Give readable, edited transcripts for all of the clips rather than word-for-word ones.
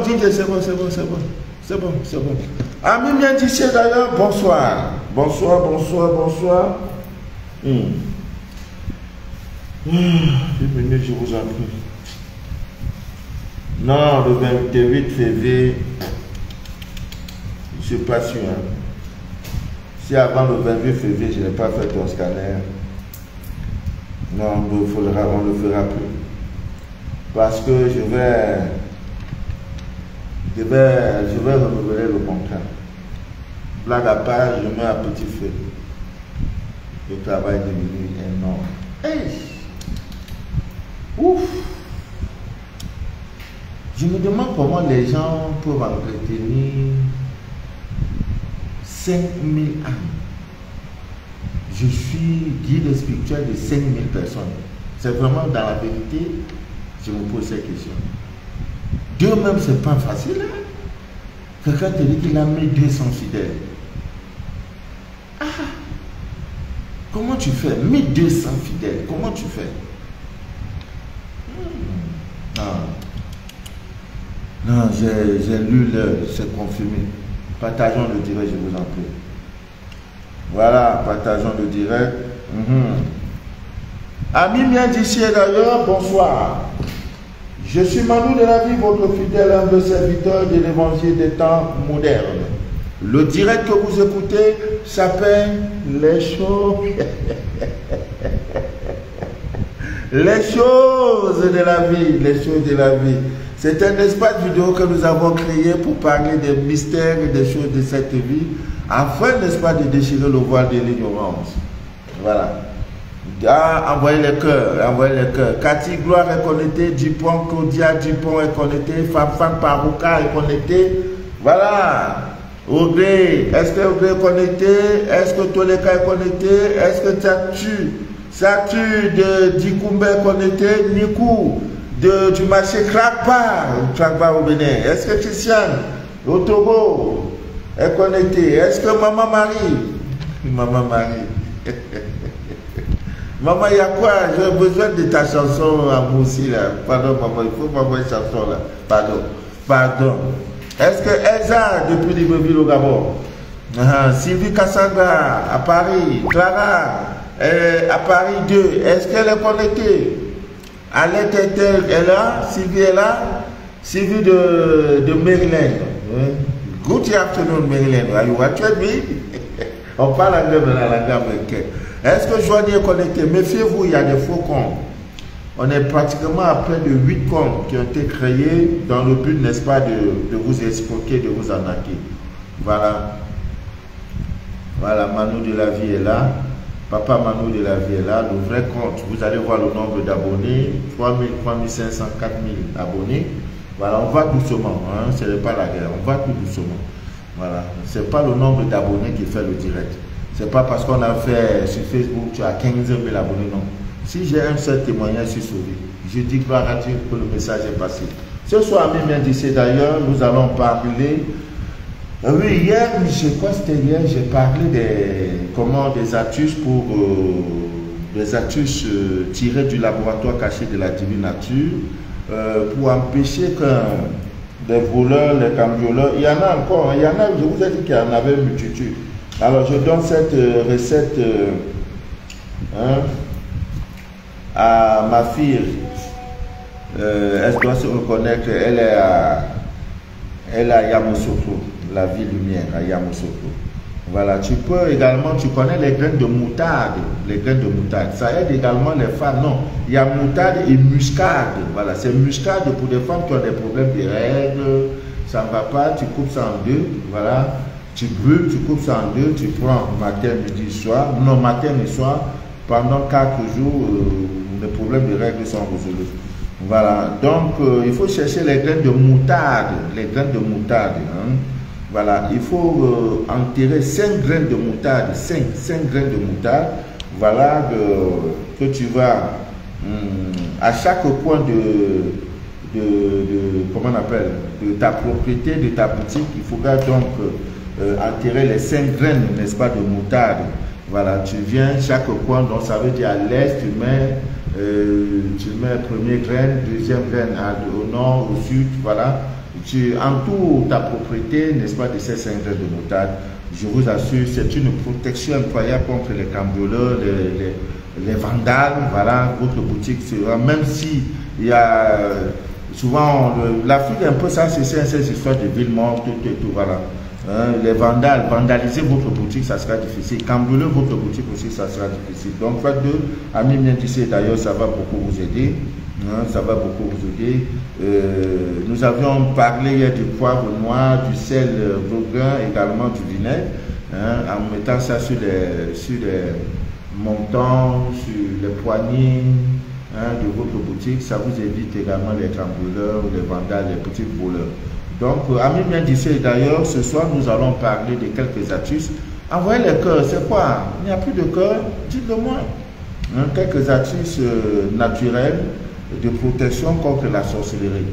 DJ, c'est bon, c'est bon, c'est bon. C'est bon, c'est bon. Ami bien d'ici d'ailleurs, bonsoir. Bonsoir, bonsoir, bonsoir. Une minute, je vous en prie. Non, le 28 février, je ne suis pas sûr. Hein. Si avant le 28 février, je n'ai pas fait ton scanner, non, on ne le fera plus. Parce que je vais renouveler le contrat. Blague à part, je mets un petit feu. Le travail est devenu énorme. Hey! Ouf! Je me demande comment les gens peuvent entretenir 5000 âmes. Je suis guide spirituel de 5000 personnes. C'est vraiment dans la vérité, je me pose cette question. Dieu même, c'est pas facile. Hein? Quelqu'un te dit qu'il a mis 200 fidèles. Ah! Comment tu fais? 1200 fidèles, comment tu fais? Non, j'ai lu c'est confirmé. Partageons le direct, je vous en prie. Voilà, partageons le direct. Amis bien d'ici et d'ailleurs, bonsoir. Je suis Manu de la vie, votre fidèle humble serviteur de l'évangile des temps modernes. Le direct que vous écoutez s'appelle Les choses. Les choses de la vie. Les choses de la vie. C'est un espace vidéo que nous avons créé pour parler des mystères et des choses de cette vie, afin, n'est-ce pas, de déchirer le voile de l'ignorance. Voilà. Envoyez les cœurs, envoyez les cœurs. Cathy Gloire est connectée, Dupont, Claudia Dupont est connectée, Fam Parouka est connectée. Voilà. Audrey, est-ce que Audrey est connectée? Est-ce que Toleka est connecté? Est-ce que Satu de Dikoumbe est connecté? Nikou du marché Krakba au Bénin. Est-ce que Christiane au Togo est connecté? Est-ce que Maman Marie Maman, il y a quoi? J'ai besoin de ta chanson à moi aussi là. Pardon maman, il faut m'envoyer une chanson là. Pardon. Est-ce que Elsa depuis Libreville au Gabon? Sylvie Cassandra à Paris, Clara à Paris 2, est-ce qu'elle est connectée? Alette est là, Sylvie est là, Sylvie de Maryland. Good afternoon Maryland, are you watching me? On parle anglais dans la langue américaine. Est-ce que Joanie est connecté? Méfiez-vous, il y a des faux comptes. On est pratiquement à près de 8 comptes qui ont été créés dans le but, n'est-ce pas, de vous escroquer, de vous arnaquer. Voilà. Voilà, Manu de la vie est là. Papa Manu de la vie est là. Le vrai compte, vous allez voir le nombre d'abonnés. 3000, 3500, 4000 abonnés. Voilà, on va doucement. Hein, ce n'est pas la guerre. On va tout doucement. Voilà. Ce n'est pas le nombre d'abonnés qui fait le direct. Ce n'est pas parce qu'on a fait sur Facebook, tu as 15 000 abonnés, non. Si j'ai un seul témoignage, je suis sauvé. Je dis gloire à Dieu que le message est passé. Ce soir, bien d'ici d'ailleurs, nous allons parler. Oui, hier, je crois que c'était hier, j'ai parlé des astuces pour des astuces tirées du laboratoire caché de la divine nature pour empêcher que les voleurs, les cambrioleurs, il y en a encore, il y en a, je vous ai dit qu'il y en avait une multitude. Alors je donne cette recette à ma fille. Elle doit se reconnaître, elle est à Yamoussoukro, la ville lumière à Yamoussoukro. Voilà, tu peux également, tu connais les graines de moutarde, ça aide également les femmes, non, il y a moutarde et muscade, voilà, c'est muscade pour des femmes qui ont des problèmes de règles, ça ne va pas, tu coupes ça en deux, voilà. Tu brûles, tu coupes ça en deux, tu prends matin, midi, soir, non, matin et soir, pendant 4 jours, les problèmes de règles sont résolus. Voilà, donc il faut chercher les graines de moutarde, hein. Voilà, il faut enterrer 5 graines de moutarde, 5 graines de moutarde, voilà, que tu vas à chaque coin comment on appelle, de ta propriété, de ta boutique, il faudra donc enterrer les 5 graines, n'est-ce pas, de moutarde. Voilà, tu viens chaque coin, donc ça veut dire à l'est, tu mets première graine, deuxième graine au nord, au sud, voilà. tu entoures ta propriété, n'est-ce pas, de ces 5 graines de moutarde. Je vous assure, c'est une protection incroyable contre les cambrioleurs, les vandales. Voilà, votre boutique sera, même si il y a souvent, l'Afrique un peu ça, c'est ces histoires de villes mortes, tout, voilà. Les vandales, vandaliser votre boutique, ça sera difficile. Cambrioler votre boutique aussi, ça sera difficile. Donc, faites de, amis bien tissés, d'ailleurs, ça va beaucoup vous aider. Ça va beaucoup vous aider. Nous avions parlé hier du poivre noir, du sel vaugrin, également du vinaigre, en mettant ça sur les montants, sur les poignées de votre boutique. Ça vous évite également les cambrioleurs, les vandales, les petits voleurs. Donc, amis bien d'ici, d'ailleurs, ce soir, nous allons parler de quelques astuces. Envoyez les cœurs, c'est quoi? Il n'y a plus de cœur? Dites-le-moi. Quelques astuces naturelles de protection contre la sorcellerie.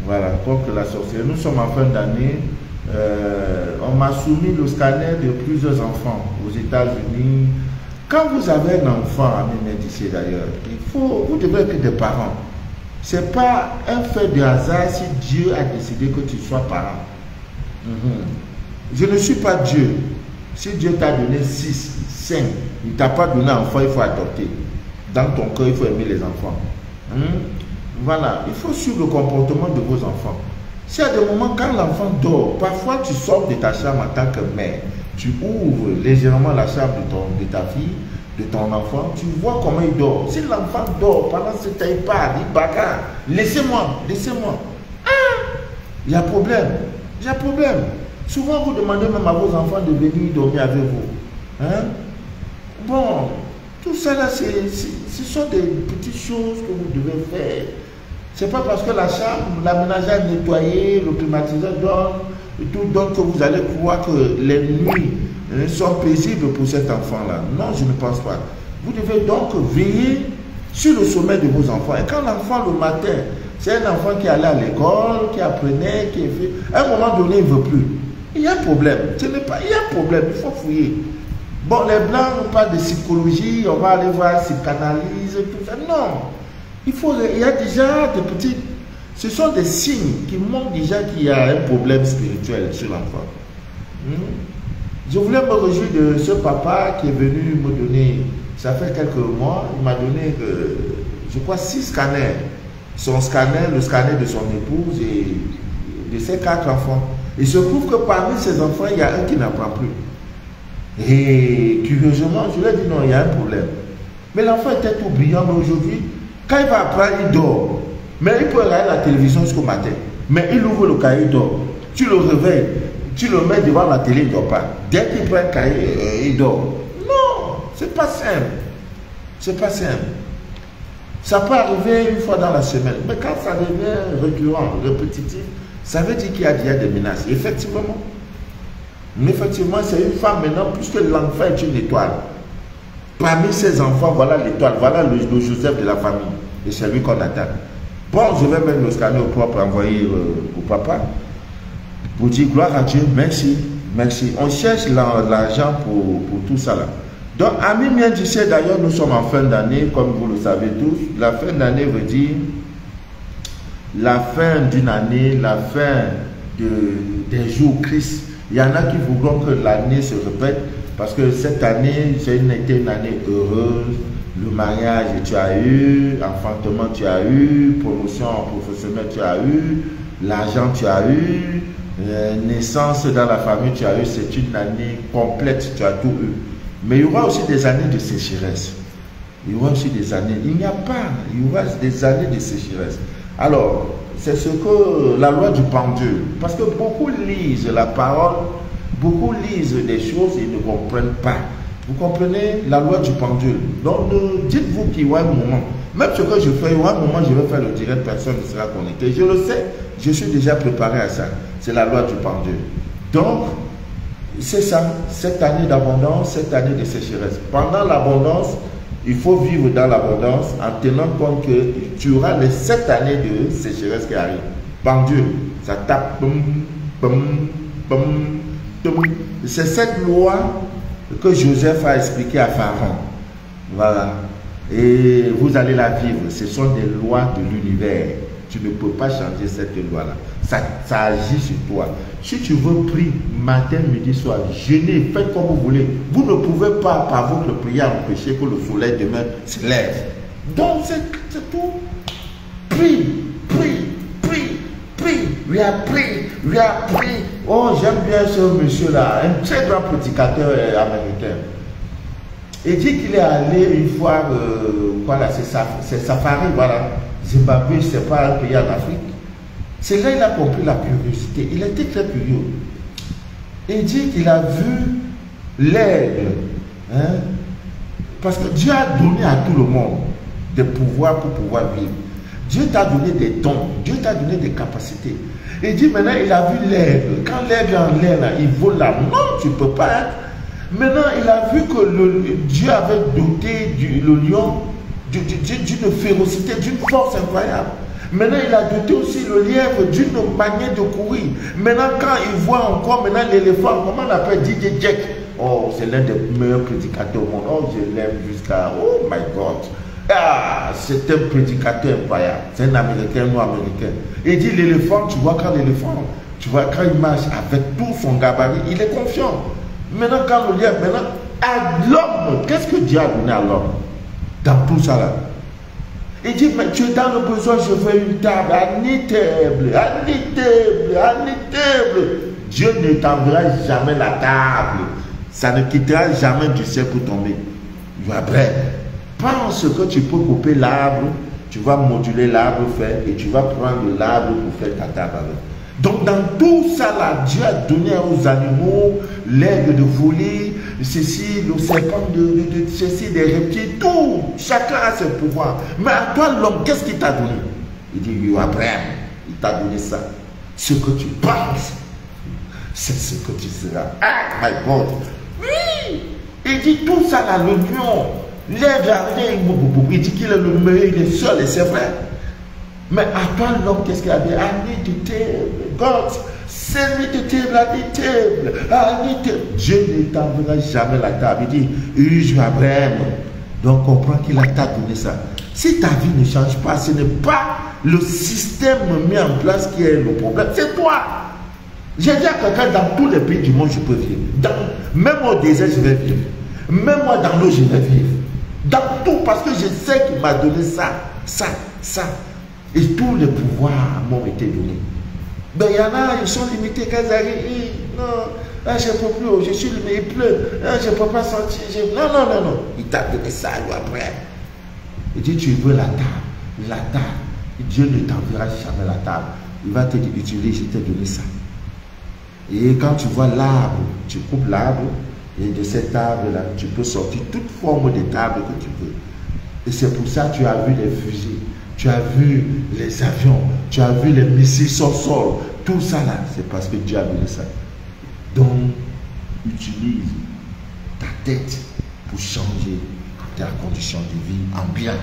Voilà, contre la sorcellerie. Nous sommes en fin d'année. On m'a soumis le scanner de plusieurs enfants aux États-Unis. Quand vous avez un enfant, amis bien d'ici, d'ailleurs, vous devez être des parents. Ce n'est pas un fait de hasard si Dieu a décidé que tu sois parent. Je ne suis pas Dieu. Si Dieu t'a donné 6, 5, il ne t'a pas donné un enfant, il faut adopter. Dans ton cœur, il faut aimer les enfants. Voilà, il faut suivre le comportement de vos enfants. S'il y a des moments quand l'enfant dort, parfois tu sors de ta chambre en tant que mère, tu ouvres légèrement la chambre de ta fille, de ton enfant, tu vois comment il dort. Si l'enfant dort pendant ce temps, il parle, il bagarre, laissez-moi, laissez-moi. Il y a problème, il y a problème. Souvent vous demandez même à vos enfants de venir dormir avec vous. Bon, tout ça là, ce sont des petites choses que vous devez faire. C'est pas parce que la chambre, l'aménageur est nettoyé, le climatiseur donne, tout donne que vous allez croire que les nuits sont paisibles pour cet enfant-là. Non, je ne pense pas. Vous devez donc veiller sur le sommeil de vos enfants. Et quand l'enfant, le matin, c'est un enfant qui allait à l'école, qui apprenait, qui fait... À un moment donné, il ne veut plus. Il y a un problème. Ce n'est pas... Il y a un problème, il faut fouiller. Bon, les Blancs, on parle de psychologie, on va aller voir psychanalyse, tout ça. Non. Il y a déjà des petits... Ce sont des signes qui montrent déjà qu'il y a un problème spirituel sur l'enfant. Je voulais me réjouir de ce papa qui est venu me donner, ça fait quelques mois, il m'a donné, je crois, 6 scanners. Son scanner, le scanner de son épouse et de ses 4 enfants. Il se trouve que parmi ces enfants, il y a un qui n'apprend plus. Et curieusement, je lui ai dit non, il y a un problème. Mais l'enfant était tout brillant, mais aujourd'hui, quand il va apprendre, il dort. Mais il peut regarder la télévision jusqu'au matin. Mais il ouvre le cahier, il dort. Tu le réveilles. Tu le mets devant la télé, il ne dort pas. Dès qu'il prend un cahier, il dort. Non, c'est pas simple. C'est pas simple. Ça peut arriver une fois dans la semaine. Mais quand ça devient récurrent, répétitif, ça veut dire qu'il y a déjà des menaces. Effectivement. Mais effectivement, c'est une femme maintenant, puisque l'enfant est une étoile. Parmi ses enfants, voilà l'étoile, voilà le Joseph de la famille. Et c'est lui qu'on attaque. Bon, je vais mettre le scanner au propre envoyer au papa. Pour dire gloire à Dieu, merci, merci. On cherche l'argent pour tout ça là. Donc, amis bien d'ici, d'ailleurs, nous sommes en fin d'année, comme vous le savez tous. La fin d'année veut dire la fin d'une année, la fin des jours Christ. Il y en a qui voudront que l'année se répète parce que cette année, c'est été une année heureuse. Le mariage, tu as eu, enfantement, tu as eu, promotion professionnelle, tu as eu, l'argent, tu as eu. Naissance dans la famille, tu as eu, c'est une année complète, tu as tout eu. Mais il y aura aussi des années de sécheresse. Il y aura aussi des années, il n'y a pas, il y aura des années de sécheresse. Alors, c'est ce que la loi du pendule, parce que beaucoup lisent la parole, beaucoup lisent des choses et ne comprennent pas. Vous comprenez la loi du pendule. Donc, dites-vous qu'il y aura un moment, même ce que je fais, il y aura un moment, je vais faire le direct, personne ne sera connecté. Je le sais, je suis déjà préparé à ça. C'est la loi du pendule. Donc, c'est ça, cette année d'abondance, cette année de sécheresse. Pendant l'abondance, il faut vivre dans l'abondance en tenant compte que tu auras les 7 années de sécheresse qui arrivent. Pendule, ça tape. C'est cette loi que Joseph a expliqué à Pharaon. Voilà. Et vous allez la vivre. Ce sont des lois de l'univers. Tu ne peux pas changer cette loi-là. ça agit sur toi. Si tu veux prier matin, midi, soir, jeûnez, faites comme vous voulez. Vous ne pouvez pas, par votre prière, empêcher que le soleil demain se lève. Donc, c'est tout. Prie, prie, prie, prie. We are praying, we are praying. Oh, j'aime bien ce monsieur-là, un très grand prédicateur américain. Il dit qu'il est allé une fois, voilà, c'est Safari, voilà. Zimbabwe, c'est pas un pays en Afrique. C'est là qu'il a compris la curiosité. Il était très curieux. Il dit qu'il a vu l'aigle. Hein? Parce que Dieu a donné à tout le monde des pouvoirs pour pouvoir vivre. Dieu t'a donné des dons. Dieu t'a donné des capacités. Il dit maintenant, il a vu l'aigle. Quand l'aigle est en l'air, il vole là. Non, tu ne peux pas être. Maintenant, il a vu que Dieu avait doté le lion d'une férocité, d'une force incroyable. Maintenant, il a doté aussi le lièvre d'une manière de courir. Maintenant, quand il voit encore l'éléphant, comment on appelle DJ Jack? Oh, c'est l'un des meilleurs prédicateurs au monde. Oh, je l'aime jusqu'à... Oh my God. Ah, c'est un prédicateur incroyable. C'est un Américain, non américain. Il dit l'éléphant, tu vois quand l'éléphant, tu vois quand il marche avec tout son gabarit, il est confiant. Maintenant, quand le lièvre, maintenant, à l'homme, qu'est-ce que Dieu a donné à l'homme? Dans tout ça là. Il dit, mais tu es dans le besoin, je veux une table, admittable. Dieu ne t'enverra jamais la table. Ça ne quittera jamais du ciel pour tomber. Après, pense que tu peux couper l'arbre, tu vas moduler l'arbre fait et tu vas prendre l'arbre pour faire ta table avec. Donc dans tout ça là, Dieu a donné aux animaux l'aigle de voler, ceci, le serpent de ceci, des reptiles, tout. Chacun a ses pouvoirs. Mais à toi l'homme, qu'est-ce qu'il t'a donné? Il dit, Abraham, il t'a donné ça. Ce que tu penses, c'est ce que tu seras. Ah, my God. Oui. Il dit tout ça là, le lion, l'aigle, il dit qu'il est le meilleur, il est seul et c'est vrai. Mais à toi l'homme, qu'est-ce qu'il a dit? I need the table. God, send me the table, I need table. I need table. Dieu ne t'enverra jamais la table. Il dit, je Abraham. Donc comprends qu'il a donné ça. Si ta vie ne change pas, ce n'est pas le système mis en place qui est le problème, c'est toi. J'ai dit à quelqu'un, dans tous les pays du monde, je peux vivre. Même au désert, je vais vivre. Même moi, dans l'eau, je vais vivre. Dans tout, parce que je sais qu'il m'a donné ça. Et tous les pouvoirs m'ont été donnés. Mais il y en a, ils sont limités quand ils arrivent. Non, là, je ne peux plus, je suis limité, il pleut. Là, je ne peux pas sortir. Non. Il t'a donné ça, lui, après. Il dit, tu veux la table. Dieu ne t'enverra jamais la table. Il va te dire, utilise, je t'ai donné ça. Et quand tu vois l'arbre, tu coupes l'arbre, et de cet arbre-là, tu peux sortir toute forme de table que tu veux. Et c'est pour ça que tu as vu les fusils, tu as vu les avions, tu as vu les missiles sur sol. Tout ça là, c'est parce que Dieu a donné ça. Donc, utilise ta tête pour changer ta condition de vie en bien.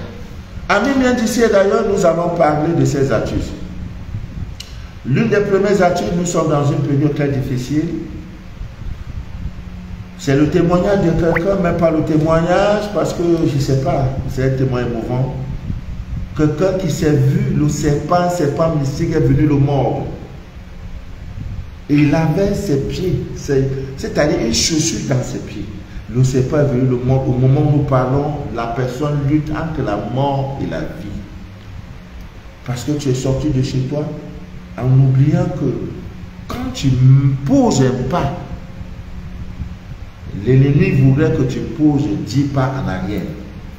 Amis bien d'ici, d'ailleurs, nous allons parler de ces astuces. L'une des premières astuces, nous sommes dans une période très difficile. C'est le témoignage de quelqu'un, mais pas le témoignage, parce que je ne sais pas, c'est un témoin émouvant. Quelqu'un qui s'est vu, le serpent mystique est venu le mordre. Et il avait ses pieds, c'est-à-dire une chaussure dans ses pieds. Le serpent est venu le mordre. Au moment où nous parlons, la personne lutte entre la mort et la vie. Parce que tu es sorti de chez toi en oubliant que quand tu poses un pas, l'ennemi voudrait que tu poses 10 pas en arrière.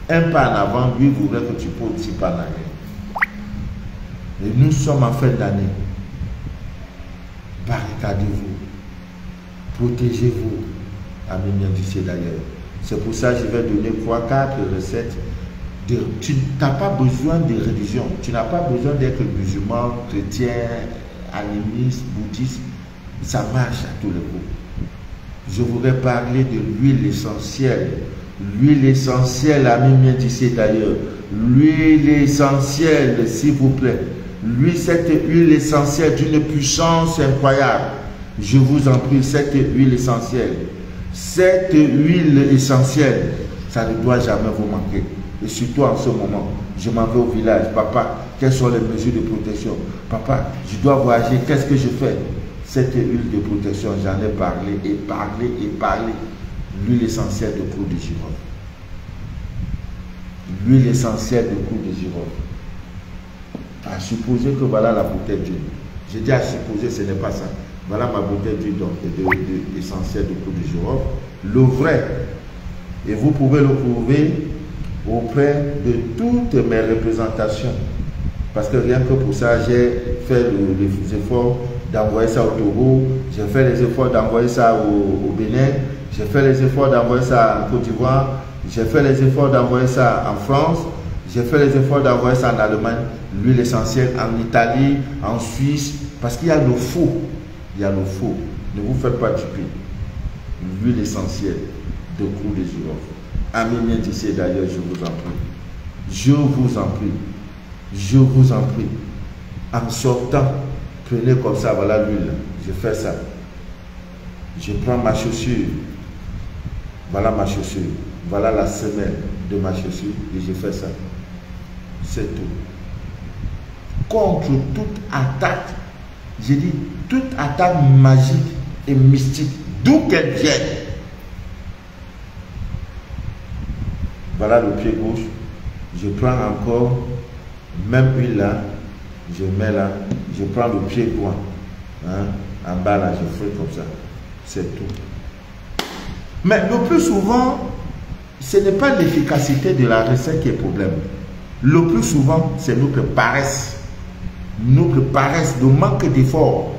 Un pas en avant, lui voudrait que tu poses 10 pas en arrière. Et nous sommes en fin d'année. Barricadez-vous. Protégez-vous. Amis bien d'ici d'ailleurs. C'est pour ça que je vais donner 3-4 recettes. Tu n'as pas besoin de religion. Tu n'as pas besoin d'être musulman, chrétien, animiste, bouddhiste. Ça marche à tous les coups. Je voudrais parler de l'huile essentielle. L'huile essentielle, amis bien d'ici d'ailleurs. L'huile essentielle, s'il vous plaît. Cette huile essentielle d'une puissance incroyable. Je vous en prie, cette huile essentielle. Cette huile essentielle, ça ne doit jamais vous manquer. Et surtout en ce moment. je m'en vais au village. Papa, quelles sont les mesures de protection? Papa, je dois voyager, qu'est-ce que je fais? Cette huile de protection, j'en ai parlé et parlé et parlé. L'huile essentielle de clou de girofle. L'huile essentielle de clou de girofle. À supposer que voilà la bouteille d'huile. J'ai dit à supposer, ce n'est pas ça. Voilà ma bouteille d'huile essentielle de clou de girofle. Le vrai. Et vous pouvez le trouver auprès de toutes mes représentations. Parce que rien que pour ça, j'ai fait les efforts d'envoyer ça au Togo, j'ai fait les efforts d'envoyer ça au Bénin, j'ai fait les efforts d'envoyer ça en Côte d'Ivoire, j'ai fait les efforts d'envoyer ça en France, j'ai fait les efforts d'envoyer ça en Allemagne, l'huile essentielle en Italie, en Suisse, parce qu'il y a le faux. Il y a le faux. Ne vous faites pas duper. L'huile essentielle de clou de girofle. Amis bien d'ici d'ailleurs, je vous en prie. Je vous en prie. Je vous en prie. En sortant, prenez comme ça, voilà l'huile. Je fais ça. Je prends ma chaussure. Voilà ma chaussure. Voilà la semelle de ma chaussure et je fais ça. C'est tout. Contre toute attaque, j'ai dit toute attaque magique et mystique, d'où qu'elle vienne. Voilà le pied gauche. Je prends encore, même huile là, je mets là, je prends le pied droit. Hein, en bas là, je fais comme ça. C'est tout. Mais le plus souvent, ce n'est pas l'efficacité de la recette qui est problème. Le plus souvent, c'est notre paresse. Notre paresse, le manque d'effort.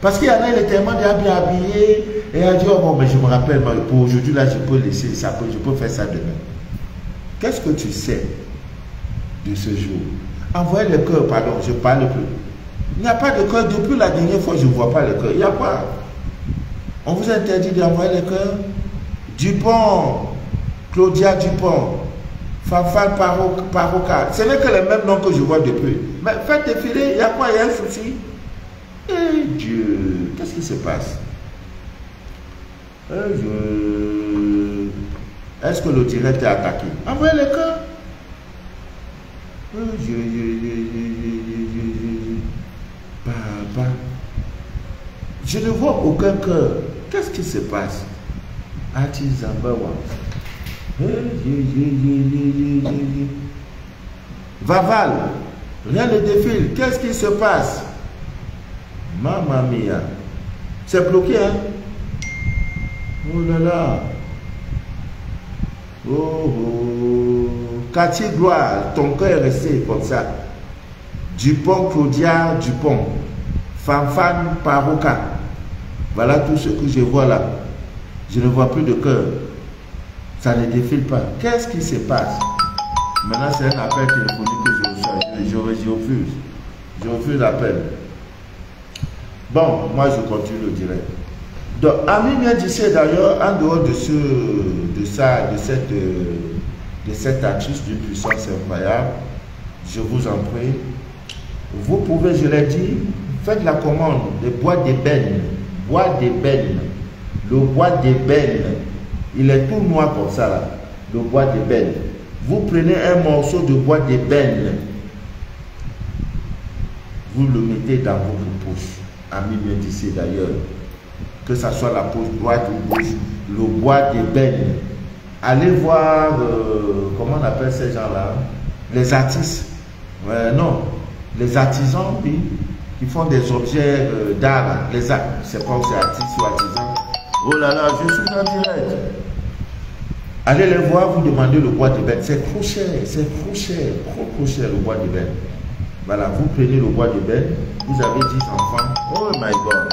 Parce qu'il y en a, il est tellement déjà bien habillé, et il a dit, oh bon, mais je me rappelle, pour aujourd'hui, là, je peux laisser ça, je peux faire ça demain. Qu'est-ce que tu sais de ce jour? Envoyez le cœur, pardon, je parle plus. Il n'y a pas de cœur, depuis la dernière fois, je ne vois pas le cœur. Il n'y a pas. On vous interdit d'envoyer le cœur. Dupont, Claudia Dupont, Fanfan Paroca. Ce n'est que les mêmes noms que je vois depuis. Mais faites défiler, il y a quoi? Il y a un souci. Eh Dieu, qu'est-ce qui se passe? Est-ce que le direct est attaqué? Envoyez le cœur. Papa, je ne vois aucun cœur. Qu'est-ce qui se passe? Atizambawa. Vaval, rien ne défile. Qu'est-ce qui se passe? Mamma mia. C'est bloqué, hein? Oh là là. Oh, oh. Cathy Gloire, ton cœur est resté comme ça. Dupont, Claudia, Dupont. Fanfan, Paroca. Voilà tout ce que je vois là. Je ne vois plus de cœur. Ça ne défile pas. Qu'est-ce qui se passe? Maintenant, c'est un appel téléphonique que je reçois. Je refuse. Je refuse l'appel. Bon, moi, je continue le direct. Donc, Ami vient d'ici d'ailleurs, en dehors de cette artiste d'une puissance incroyable, je vous en prie, vous pouvez, je l'ai dit, faites la commande de bois d'ébène. Bois d'ébène. Le bois d'ébène, il est tout noir comme ça là. Le bois d'ébène. Vous prenez un morceau de bois d'ébène, vous le mettez dans votre poche. Ami bien d'ici d'ailleurs, que ce soit la poche droite ou gauche, le bois d'ébène. Allez voir, comment on appelle ces gens-là? Les artistes. Non, les artisans, oui, qui font des objets d'art. Les arts, c'est pas si artistes ou artisans. Oh là là, je suis en direct. Allez les voir, vous demandez le bois d'ébène. C'est trop cher, trop cher le bois d'ébène. Voilà, vous prenez le bois d'ébène, vous avez 10 enfants. Oh my God.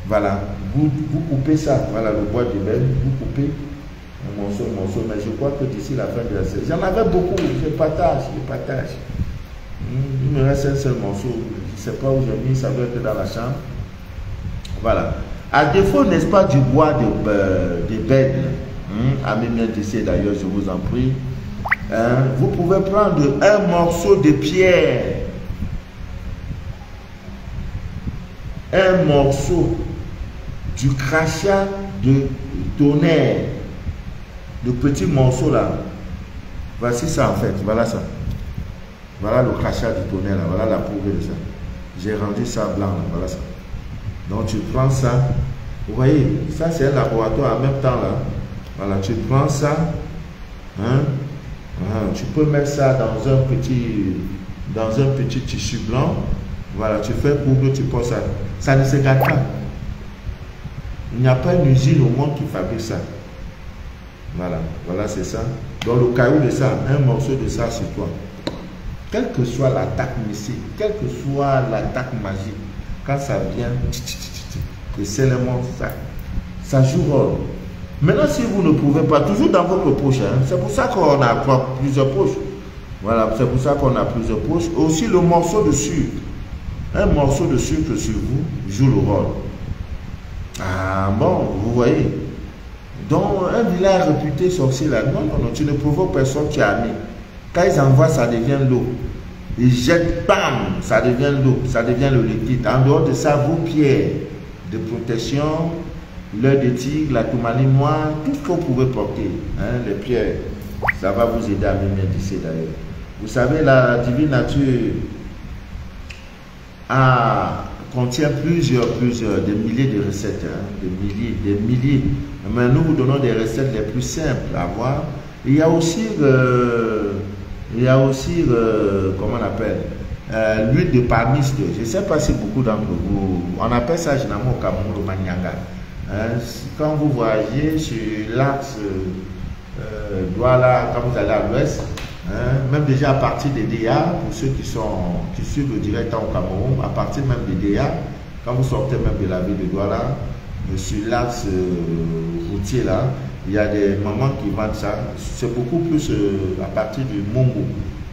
Voilà, vous coupez ça. Voilà le bois d'ébène, vous coupez un morceau, mais je crois que d'ici la fin de la saison, j'en avais beaucoup, je partage. Il me reste un seul morceau, je ne sais pas où j'ai mis, ça doit être dans la chambre. Voilà. À défaut, n'est-ce pas, du bois d'ébène, Ami bien d'ici d'ailleurs, je vous en prie, vous pouvez prendre un morceau de pierre, un morceau du crachat de tonnerre, le petit morceau là. Voici ça en fait, voilà ça. Voilà le crachat du tonnerre, là. Voilà la prouve de ça. J'ai rendu ça blanc, là. Voilà ça. Donc tu prends ça. Vous voyez, ça c'est un laboratoire en même temps là. Voilà, tu prends ça. Hein? Tu peux mettre ça dans un petit tissu blanc. Voilà, tu fais pour que tu poses ça. Ça ne se gâte pas. Il n'y a pas une usine au monde qui fabrique ça. Voilà, voilà c'est ça. Donc le caillou de ça, un morceau de ça sur toi. Quelle que soit l'attaque missile, quelle que soit l'attaque magique, quand ça vient, et c'est le monde, ça joue rôle. Maintenant, si vous ne pouvez pas, toujours dans votre poche, hein, c'est pour ça qu'on a plusieurs poches. Voilà, c'est pour ça qu'on a plusieurs poches. Aussi le morceau de sucre. Un morceau de sucre sur vous joue le rôle. Ah bon, vous voyez. Donc, un village réputé sorcier là, non, tu ne provoques personne, tu as mis. Quand ils envoient, ça devient l'eau. Ils jettent, bam, ça devient l'eau, ça devient le liquide. En dehors de ça, vos pierres de protection, l'œil de tigre, la tourmaline noire, tout ce que vous pouvez porter, hein, les pierres, ça va vous aider à mieux méditer d'ailleurs. Vous savez, la divine nature contient des milliers de recettes, hein, des milliers. Mais nous vous donnons des recettes les plus simples à voir. Il y a aussi, comment on appelle, l'huile de palmiste. Je ne sais pas si beaucoup d'entre vous, on appelle ça généralement au Cameroun le manianga. Hein, quand vous voyagez sur l'axe Douala, quand vous allez à l'ouest, hein, même déjà à partir des DA, pour ceux qui suivent le direct au Cameroun, à partir même des DA, quand vous sortez même de la ville de Douala, sur l'axe routier là, il y a des mamans qui vendent ça. C'est beaucoup plus à partir du Mongo.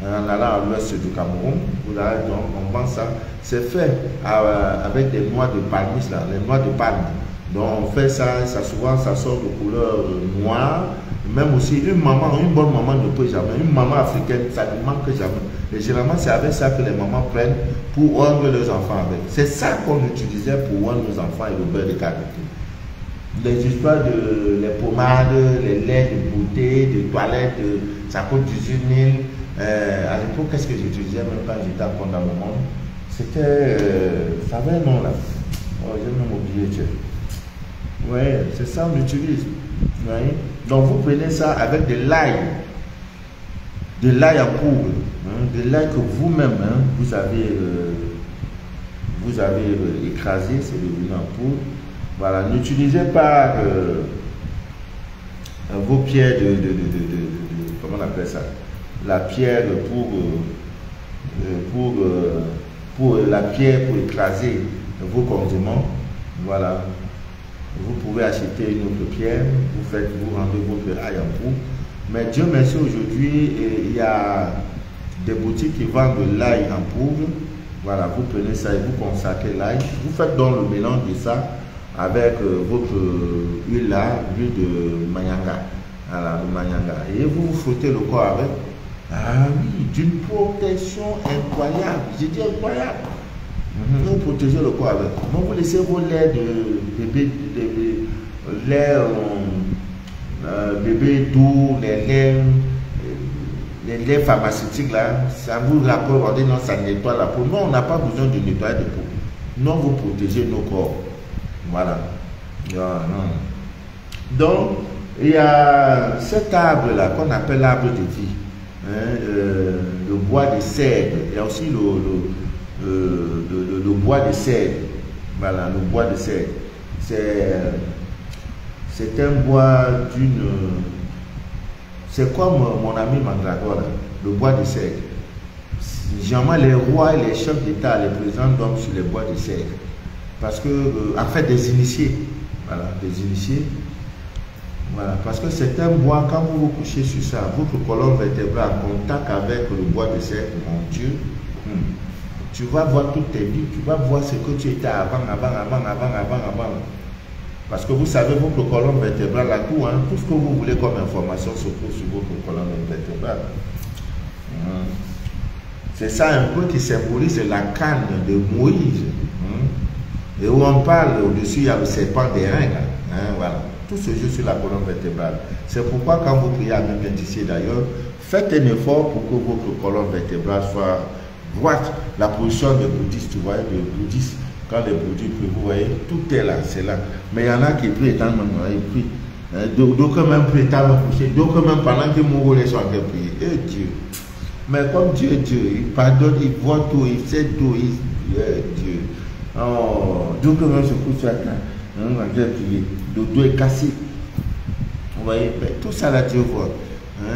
En allant à l'ouest du Cameroun, donc on vend ça. C'est fait avec des noix de palmis, là, les noix de palme. Donc on fait ça, souvent ça sort de couleur noire. Même aussi, une bonne maman ne peut jamais. Une maman africaine, ça ne manque jamais. Et généralement, c'est avec ça que les mamans prennent pour oindre leurs enfants avec. C'est ça qu'on utilisait pour oindre nos enfants et le beurre de karité. Les histoires de les pommades, les laits de beauté, de toilettes, ça coûte 18 000. À l'époque, qu'est-ce que j'utilisais même quand j'étais encore dans le monde? C'était. Ça avait un nom là. Oh, j'ai même oublié, tiens. Ouais, c'est ça on utilise. Ouais. Donc vous prenez ça avec de l'ail en poudre, hein, de l'ail que vous-même hein, vous avez écrasé, c'est devenu en poudre. Voilà, n'utilisez pas vos pierres comment on appelle ça, la pierre pour la pierre pour écraser vos condiments. Voilà. Vous pouvez acheter une autre pierre, vous rendez votre ail en poudre. Mais Dieu merci, aujourd'hui, il y a des boutiques qui vendent de l'ail en poudre. Voilà, vous prenez ça et vous consacrez l'ail. Vous faites donc le mélange de ça avec votre huile là, l'huile de manianga. Voilà, le manianga. Et vous vous frottez le corps avec. Ah oui, d'une protection incroyable. J'ai dit incroyable. Vous protégez le corps avec. Donc vous laissez vos laits de bébé, bébé doux, les laits pharmaceutiques là, ça vous rapporte, on dit non, ça nettoie la peau. Non, on n'a pas besoin de nettoyer de peau. Non, vous protégez nos corps. Voilà. Non. Donc, il y a cet arbre là qu'on appelle l'arbre de vie. Hein, le bois de cèdre. Il y a aussi le bois de cèdre. Voilà, le bois de cèdre. C'est un bois d'une. C'est comme mon ami Mandragore, le bois de cèdre. Généralement, les rois et les chefs d'État, les présidents dorment sur les bois de cèdre. Parce que, en fait, des initiés. Voilà, des initiés. Voilà, parce que c'est un bois, quand vous vous couchez sur ça, votre colonne vertébrale en contact avec le bois de cèdre, mon Dieu. Tu vas voir toute tes vies, tu vas voir ce que tu étais avant. Parce que vous savez, votre colonne vertébrale, là, tout ce que vous voulez comme information se trouve sur votre colonne vertébrale. C'est ça un peu qui symbolise la canne de Moïse. Et où on parle, au-dessus, il y a le serpent des reins. Voilà. Tout se joue sur la colonne vertébrale. C'est pourquoi quand vous priez à même d'ailleurs, faites un effort pour que votre colonne vertébrale soit droite. La position des bouddhistes, vous voyez, des bouddhistes, quand les bouddhistes, vous voyez, tout est là, c'est là. Mais il y en a qui prient étant même, ils prient. D'autres même prient étant couché, d'autres même pendant que Mourou les sont en train de prier. Et Dieu. Mais comme Dieu est Dieu, il pardonne, il voit tout, il sait tout, Dieu. Oh, d'autres même se couchent sur la terre, on a déjà prié. Le dos est cassé. Vous voyez, tout ça là, Dieu voit.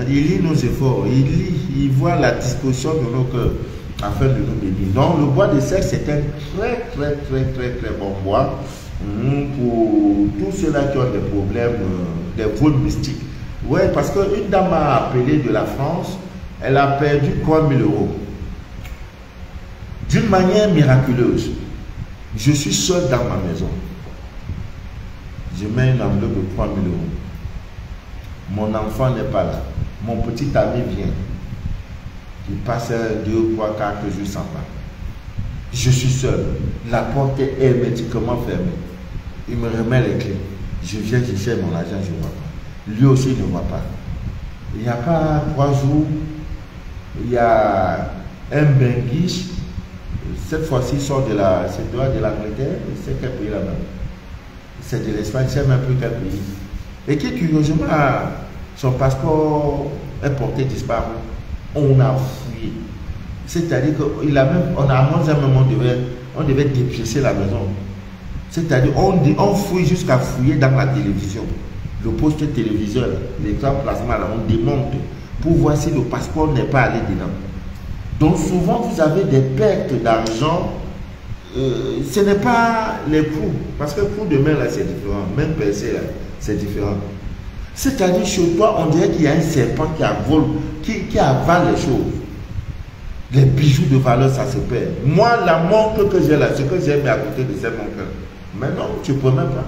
Il lit nos efforts, il lit, il voit la disposition de nos cœurs afin de nous bénir. Donc le bois de sel, c'est un très bon bois pour tous ceux-là qui ont des problèmes, des vols mystiques. Oui, parce qu'une dame m'a appelé de la France, elle a perdu 3 000 euros. D'une manière miraculeuse. Je suis seul dans ma maison. Je mets une enveloppe de 3 000 euros. Mon enfant n'est pas là. Mon petit ami vient. Il passe 2, 3, 4 jours sans pas. Je suis seul. La porte est hermétiquement fermée. Il me remet les clés. Je viens chercher mon argent, je ne vois pas. Lui aussi ne voit pas. Il n'y a pas 3 jours. Il y a un Benguiche. Cette fois-ci, il sort de l'Angleterre. C'est quel pays là-bas? C'est de l'Espagne, c'est même plus quel pays. Et qui, curieusement, son passeport est porté disparu. On a fouillé. C'est-à-dire qu'on a annoncé à un moment on devait dépiécer la maison. C'est-à-dire on fouille jusqu'à fouiller dans la télévision. Le poste téléviseur, l'écran plasma, là, on démonte pour voir si le passeport n'est pas allé dedans. Donc souvent, vous avez des pertes d'argent. Ce n'est pas les coûts. Parce que le coût de main, là, c'est différent. Même percé, là, c'est différent. C'est-à-dire, chez toi, on dirait qu'il y a un serpent qui avale les choses. Les bijoux de valeur, ça se perd. Moi, la montre que j'ai là, ce que j'ai mis à côté de cette montre. Mais non, tu ne peux même pas.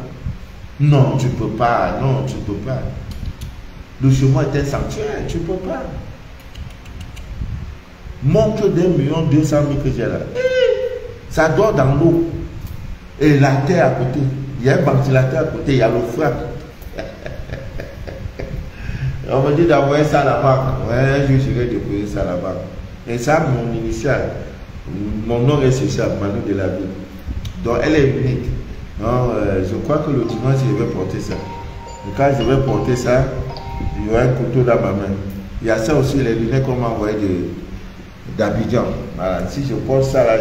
Non, tu ne peux pas. Non, tu ne peux pas. Le chez moi est un sanctuaire, tu ne peux pas. Montre d'1 200 000 que j'ai là. Ça dort dans l'eau. Et la terre à côté. Il y a un ventilateur à côté, il y a le frappe. On me dit d'envoyer ça à la banque. Ouais, je serai déposer ça à la banque. Et ça, mon initial, mon nom est social, Manu de la ville. Donc elle est unique. Donc, je crois que le dimanche, je vais porter ça. Et quand je vais porter ça, il y aura un couteau dans ma main. Il y a ça aussi, les lunettes qu'on m'a envoyées d'Abidjan. Voilà. Si je porte ça là,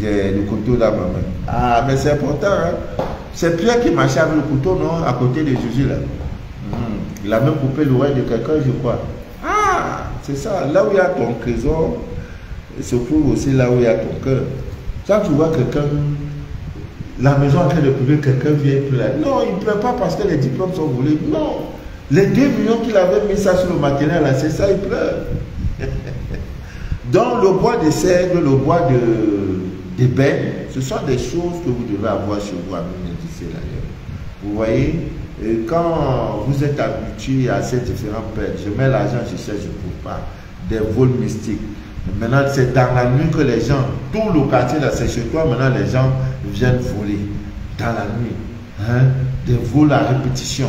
j'ai le couteau dans ma main. Ah, mais c'est important. Hein? C'est Pierre qui marchait avec le couteau, non? À côté de Jésus là. Il a même coupé l'oreille de quelqu'un, je crois. Ah, c'est ça. Là où il y a ton trésor, il se trouve aussi là où il y a ton cœur. Quand tu vois quelqu'un, la maison en train de pleurer, quelqu'un vient pleurer. Non, il ne pleure pas parce que les diplômes sont volés. Non. Les 2 millions qu'il avait mis ça sur le matériel, là, c'est ça, il pleure. Donc, le bois de cèdre, le bois d'ébène, ce sont des choses que vous devez avoir chez vous à Ménédicé. Vous voyez, et quand vous êtes habitué à ces différentes pertes, je mets l'argent, je cherche, je ne trouve pas. Des vols mystiques. Maintenant, c'est dans la nuit que les gens, tout le quartier là, c'est chez toi, maintenant les gens viennent voler. Dans la nuit. Hein? Des vols à répétition.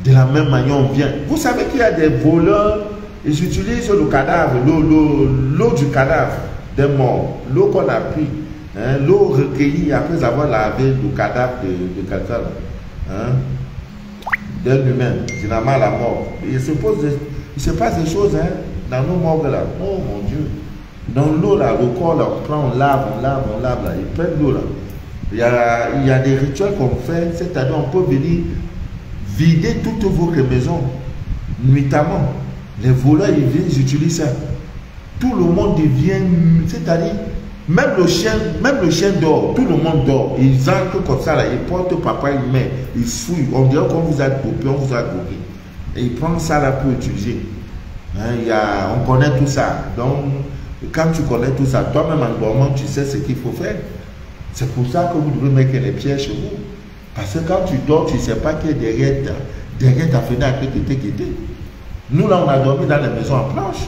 De la même manière, on vient. Vous savez qu'il y a des voleurs, ils utilisent le cadavre, l'eau du cadavre des morts, l'eau qu'on a pris, hein? L'eau recueillie après avoir lavé le cadavre de quelqu'un. Hein? D'un humain, généralement la mort. Il se passe des choses hein, dans nos morgues là. Oh mon Dieu. Dans l'eau là, le corps là, on prend, on lave là, ils prennent l'eau là. Il y a des rituels qu'on fait, c'est-à-dire on peut venir vider toutes vos maisons, nuitamment. Les voleurs, ils viennent, ils utilisent ça. Tout le monde devient, c'est-à-dire, même le chien dort, tout le monde dort. Ils entrent comme ça, là, ils portent papa, ils mettent, ils fouillent. On dirait qu'on vous a coupé, on vous a coupé. Et ils prennent ça là pour utiliser. Hein, on connaît tout ça. Donc, quand tu connais tout ça, toi-même en dormant, tu sais ce qu'il faut faire. C'est pour ça que vous devez mettre les pièges chez vous. Parce que quand tu dors, tu ne sais pas qu'il y a derrière ta fenêtre qui était. Nous, là, on a dormi dans les maisons en planche.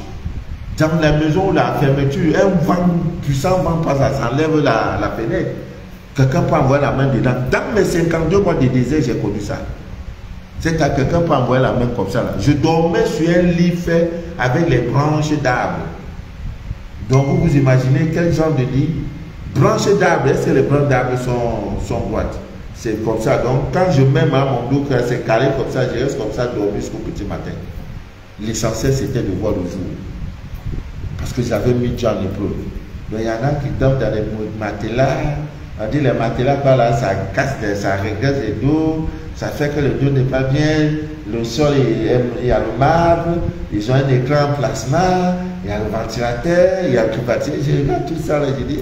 Dans la maison où la fermeture, un vent puissant vent passe, ça enlève la fenêtre. Quelqu'un peut envoyer la main dedans. Dans mes 52 mois de désert, j'ai connu ça. C'est que quelqu'un peut envoyer la main comme ça. Là. Je dormais sur un lit fait avec les branches d'arbres. Donc vous vous imaginez quel genre de lit? Branches d'arbres, est-ce que les branches d'arbres sont droites? C'est comme ça. Donc quand je mets mon dos, c'est carré comme ça, je reste comme ça, dormir jusqu'au petit matin. L'essentiel c'était de voir le jour. Parce que j'avais mis Dieu en épreuve. Donc il y en a qui dorment dans les matelas. On dit les matelas, par là, ça casse, ça régresse les dos. Ça fait que le dos n'est pas bien, le sol, il y a le marbre, ils ont un écran en plasma, il y a le ventilateur, il y a le privatier. Je regarde tout ça, là, je dis,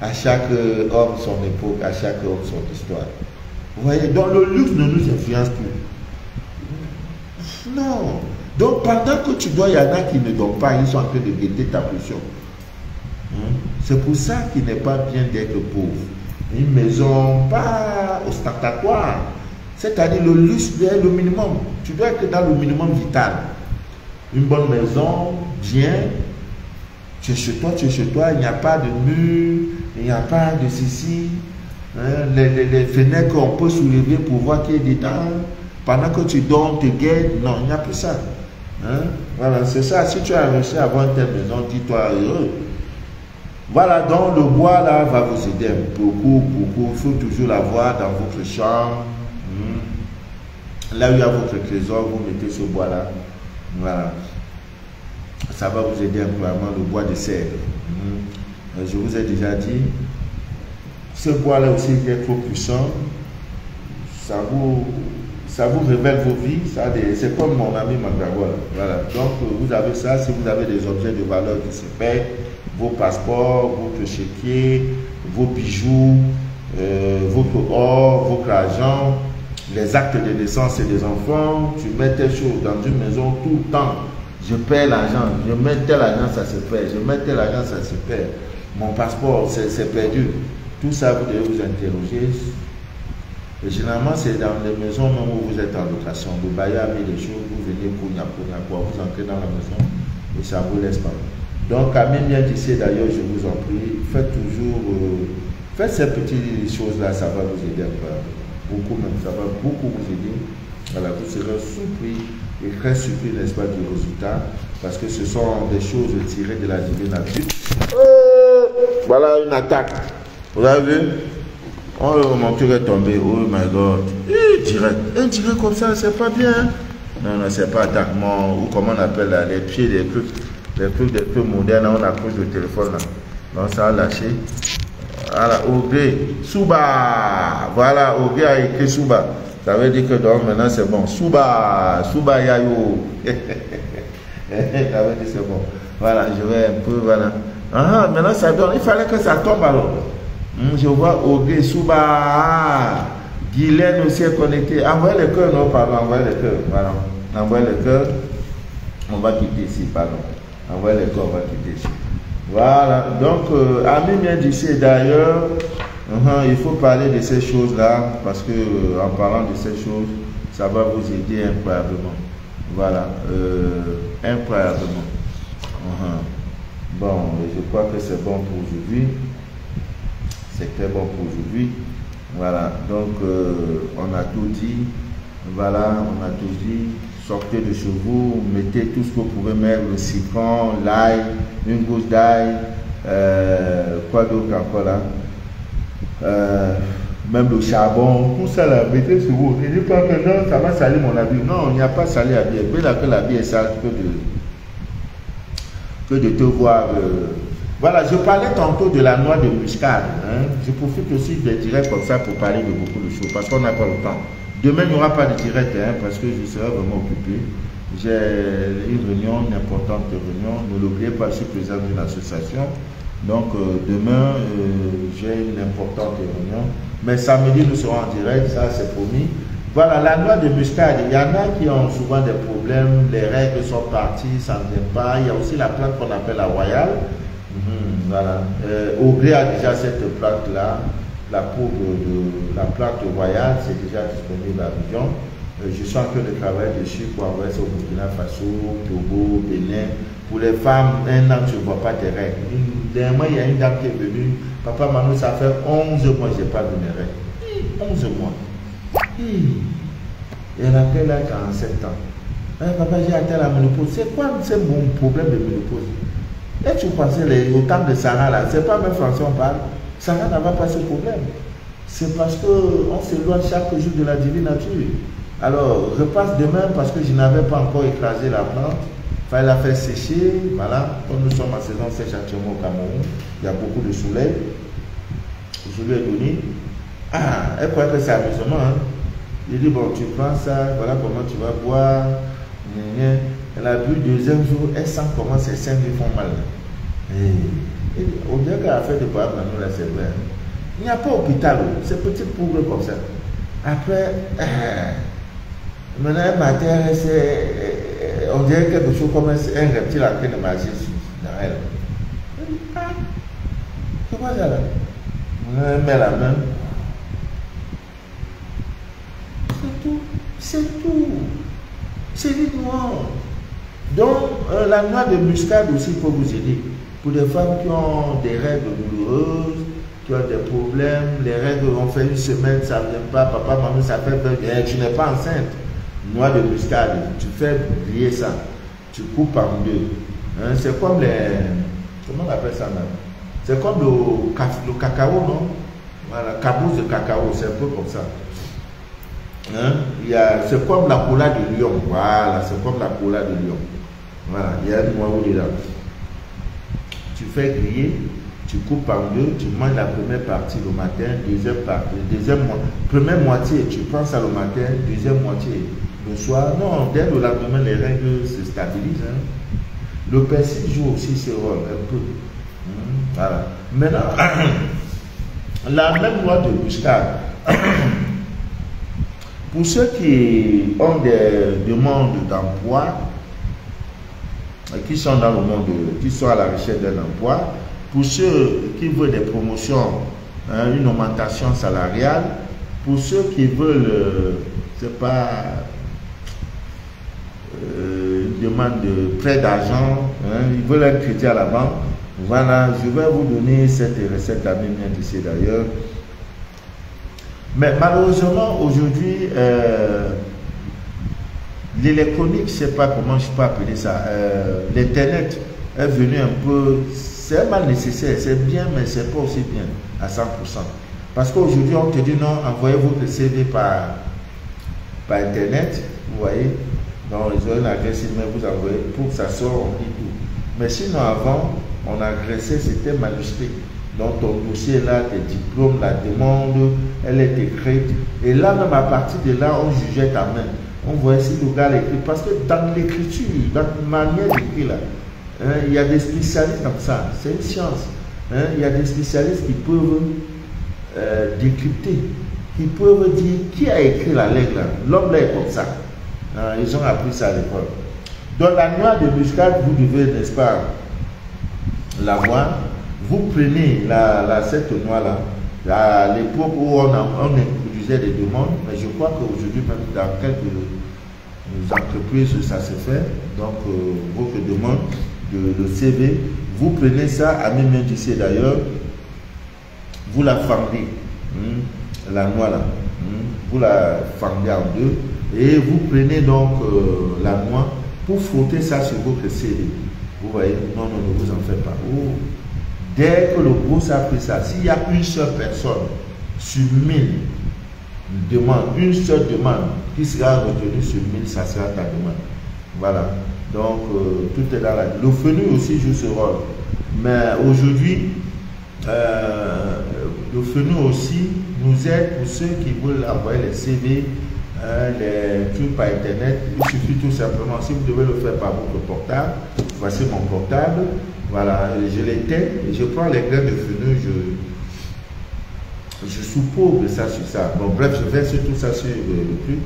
à chaque homme son époque, à chaque homme son histoire. Vous voyez, donc le luxe ne nous influence plus. Non. Donc pendant que tu dois, il y en a qui ne dorment pas, ils sont en train de guetter ta position. C'est pour ça qu'il n'est pas bien d'être pauvre. Une maison pas ostentatoire, c'est-à-dire le luxe est le minimum. Tu dois être dans le minimum vital. Une bonne maison, bien, tu es chez toi, il n'y a pas de mur, il n'y a pas de ceci. Les fenêtres qu'on peut soulever pour voir qui est dedans. Pendant que tu dors, tu guettes, non, il n'y a plus ça. Voilà, c'est ça. Si tu as réussi à avoir une telle maison, dis-toi heureux. Voilà, donc le bois là va vous aider beaucoup. Il faut toujours l'avoir dans votre chambre. Là où il y a votre trésor, vous mettez ce bois là. Voilà. Ça va vous aider incroyablement, le bois de cèdre. Je vous ai déjà dit, ce bois là aussi est trop puissant. Ça vous révèle vos vies. C'est comme mon ami Mangawa. Voilà. Donc vous avez ça, si vous avez des objets de valeur qui se perdent, vos passeports, votre chéquier, vos bijoux, votre or, votre argent, les actes de naissance et des enfants, tu mets tes choses dans une maison tout le temps. Je perds l'argent, je mets tel argent, ça se perd, je mets tel argent, ça se perd. Mon passeport, c'est perdu. Tout ça, vous devez vous interroger. Et généralement, c'est dans les maisons même où vous êtes en location. Le bailleur a mis des choses, vous venez pour quoi, vous entrez dans la maison et ça vous laisse pas. Donc, à même bien d'ici, d'ailleurs, je vous en prie, faites toujours, faites ces petites choses-là, ça va vous aider beaucoup même, ça va beaucoup vous aider. Voilà, vous serez surpris et très surpris, n'est-ce pas, du résultat, parce que ce sont des choses tirées de la divine nature. Voilà une attaque. Vous avez vu? Oh, mon cœur est tombé. Oh my God. Direct. Un direct comme ça, c'est pas bien. Non, c'est pas attaquement, ou comment on appelle là, les pieds, les trucs modernes, on accroche le téléphone là. Donc ça a lâché. Voilà, Ogré, Souba. Voilà, Ogré a écrit Souba. Ça veut dire que donc maintenant c'est bon. Souba Yayo. Ça veut dire c'est bon. Voilà, je vais un peu, voilà. Maintenant ça donne. Il fallait que ça tombe alors. Je vois Ogré, Souba. Guylaine aussi est connecté. Envoyez le cœur, non, pardon, envoyez le cœur. Voilà. Envoyez le cœur. On va quitter ici, pardon. Envoyez le cœur, on va quitter ici. Voilà. Donc, Ami vient d'ici d'ailleurs. Il faut parler de ces choses-là parce que en parlant de ces choses, ça va vous aider incroyablement. Voilà. Incroyablement. Bon, je crois que c'est bon pour aujourd'hui. C'est très bon pour aujourd'hui. Voilà, donc on a tout dit. Voilà, on a tout dit. Sortez de chez vous, mettez tout ce que vous pouvez mettre, le citron, l'ail, une gousse d'ail, quoi d'autre encore là, même le charbon, tout ça là, mettez sur vous. Ne dites pas que non, ça va salir mon habit. Non, il n'y a pas salir l'habit. Mais là que l'habit est sale que de te voir. Voilà, je parlais tantôt de la noix de muscade. Je profite aussi des directs comme ça pour parler de beaucoup de choses parce qu'on n'a pas le temps. Demain, il n'y aura pas de direct parce que je serai vraiment occupé. J'ai une réunion, une importante réunion. Ne l'oubliez pas, je suis président d'une association. Donc, demain, j'ai une importante réunion. Mais samedi, nous serons en direct, ça c'est promis. Voilà, la noix de muscade, il y en a qui ont souvent des problèmes. Les règles sont parties, ça ne vient pas. Il y a aussi la plante qu'on appelle la royale. Voilà. Ogré a déjà cette plante-là, la poudre de la plante royale, c'est déjà disponible à Abidjan. Je suis en train de travailler dessus pour envoyer ça au Burkina Faso, Togo, Bénin. Pour les femmes, un an, tu ne vois pas tes règles. Dernièrement, il y a une dame qui est venue. Papa Manu, ça fait 11 mois que je n'ai pas vu mes règles. 11 mois. Et elle a là 47 ans. Papa, j'ai atteint la ménopause. C'est quoi mon problème de ménopause? Et tu pensais au temps de Sarah là, c'est pas même français on parle. Sarah n'avait pas ce problème. C'est parce qu'on s'éloigne chaque jour de la divine nature. Alors, repasse demain parce que je n'avais pas encore écrasé la plante. Il fallait la faire sécher. Voilà, comme nous sommes en saison sèche actuellement au Cameroun, il y a beaucoup de soleil. Je lui ai donné. Ah, elle croit que c'est amusement. Hein. Il dit, bon, tu prends ça, voilà comment tu vas boire. Elle a bu le deuxième jour, elle sent comment ses seins lui font mal. Et au dieu qu'elle a fait de boire, nous là, c'est vrai. Il n'y a pas d'hôpital, c'est petit poudre comme ça. Après, maintenant, un matin, on dirait quelque chose comme un reptile en train de marcher dans elle. Elle dit, ah, c'est quoi ça là? Elle met la main. C'est tout, c'est tout. C'est du noir. Donc, la noix de muscade aussi peut vous aider. Pour des femmes qui ont des règles douloureuses, qui ont des problèmes, les règles ont fait une semaine, ça ne vient pas, papa, maman, ça fait peur, tu n'es pas enceinte. Noix de muscade, tu fais briller ça, tu coupes en deux. Hein, c'est comme les. Comment on appelle ça même? C'est comme le cacao, non? Voilà, caboose de cacao, c'est un peu comme ça. Hein? C'est comme la cola de lion. Voilà, c'est comme la cola de lion. Voilà, il y a une noix dedans. Tu fais griller, tu coupes en deux, tu manges la première partie le matin, première moitié, tu prends ça le matin, deuxième moitié le soir. Non, dès le lendemain, les règles se stabilisent. Hein. Le persil joue aussi ce rôle, un peu. Voilà. Maintenant, la même noix de muscade. Pour ceux qui ont des demandes d'emploi, qui sont dans le monde, qui sont à la recherche d'un emploi, pour ceux qui veulent des promotions, hein, une augmentation salariale, pour ceux qui veulent, c'est pas une demande de prêt d'argent, hein, ils veulent un crédit à la banque. Voilà, je vais vous donner cette recette à même ici d'ailleurs. Mais malheureusement, aujourd'hui, l'électronique, je ne sais pas comment je peux appeler ça, l'Internet est venu un peu, c'est mal nécessaire, c'est bien, mais c'est pas aussi bien à 100%. Parce qu'aujourd'hui, on te dit non, envoyez votre CV par Internet, vous voyez, donc ils ont une adresse email, vous envoyez, pour que ça sorte, on dit tout. Mais sinon, avant, on agressait, c'était manuscrit. Donc ton dossier là, tes diplômes, la demande, elle est écrite. Et là, même à partir de là, on jugeait ta main. On voyait si le gars l'écrit. Parce que dans l'écriture, dans la manière d'écrire là, hein, il y a des spécialistes comme ça. C'est une science. Hein, il y a des spécialistes qui peuvent décrypter, qui peuvent dire qui a écrit la lettre là. L'homme là est comme ça. Hein, ils ont appris ça à l'école. Dans la noix de muscade, vous devez, n'est-ce pas, la voir. Vous prenez cette noix-là, à l'époque où on introduisait des demandes, mais je crois qu'aujourd'hui, même dans quelques entreprises, ça se fait. Donc, votre demande de CV, vous prenez ça, à même indice d'ailleurs, vous la fendez, la noix-là, vous la fendez en deux, et vous prenez donc la noix pour frotter ça sur votre CV. Vous voyez, non, ne vous en faites pas. Oh. Dès que le boss a pris ça, s'il y a une seule personne sur 1000 demandes, une seule demande qui sera retenue sur 1000, ça sera ta demande. Voilà. Donc, tout est dans la... Le fenouil aussi joue ce rôle. Mais aujourd'hui, le fenouil aussi nous aide pour ceux qui veulent envoyer les CV, les trucs par Internet. Il suffit tout simplement, si vous devez le faire par votre portable, voici mon portable. Voilà, je l'éteins, je prends les graines de fenouil, je saupoudre ça sur ça. Bon, bref, je verse tout ça sur le truc,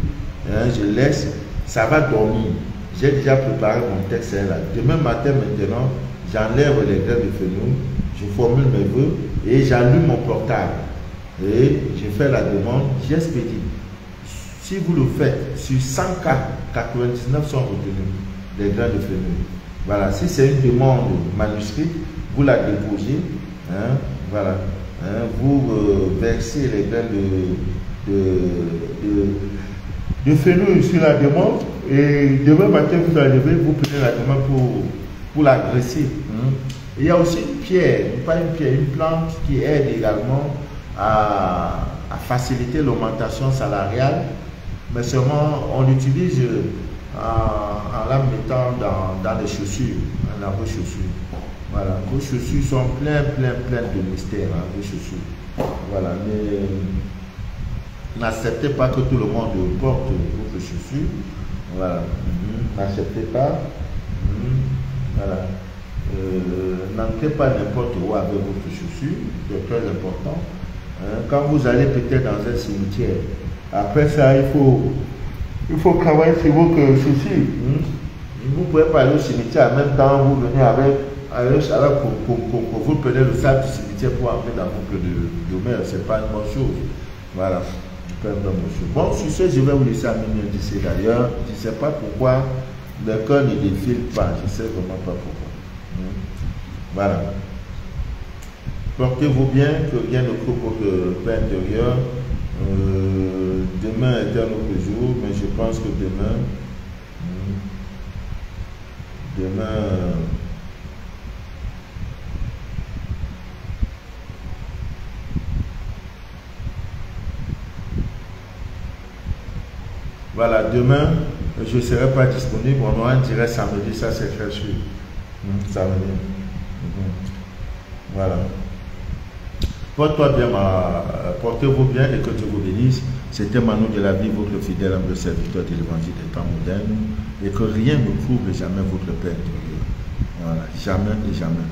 hein, je laisse, ça va dormir. J'ai déjà préparé mon texte là. Demain matin, maintenant, j'enlève les graines de fenouil, je formule mes vœux et j'allume mon portable. Et je fais la demande, j'expédie. Si vous le faites, sur 100 cas, 99 sont retenus, les graines de fenouil. Voilà, si c'est une demande manuscrite, vous la déposez, hein, voilà, hein, vous versez les grains de fenouil sur la demande. Et demain matin, vous allez lever, vous prenez la demande pour l'agresser. Il y a aussi une pierre, pas une pierre, une plante qui aide également à faciliter l'augmentation salariale, mais seulement on l'utilise en la mettant dans les chaussures, dans vos chaussures. Voilà, vos chaussures sont pleines de mystères, hein, vos chaussures. Voilà, mais n'acceptez pas que tout le monde porte vos chaussures. Voilà, n'acceptez pas. Voilà. N'entrez pas n'importe où avec votre chaussure, c'est très important. Quand vous allez peut-être dans un cimetière, après ça, il faut travailler sur vos chaussures. Vous ne pouvez pas aller au cimetière en même temps, vous venez vous prenez le sable du cimetière pour entrer dans votre domaine. Ce n'est pas une bonne chose. Voilà. Bon, sur ce, je vais vous laisser à minuit d'ici d'ailleurs. Je ne sais pas pourquoi le cœur ne défile pas. Je ne sais vraiment pas pourquoi. Voilà. Portez-vous bien, que rien ne coupe votre paix intérieur. Demain est un autre jour, mais je pense que demain, voilà, demain, je ne serai pas disponible. On aura un direct samedi, ça c'est très sûr. Samedi. Voilà. Portez-vous bien et que Dieu vous bénisse. C'était Manu de la vie, votre fidèle humble serviteur de l'évangile des temps modernes. Et que rien ne trouble jamais votre paix intérieure. Voilà, jamais et jamais.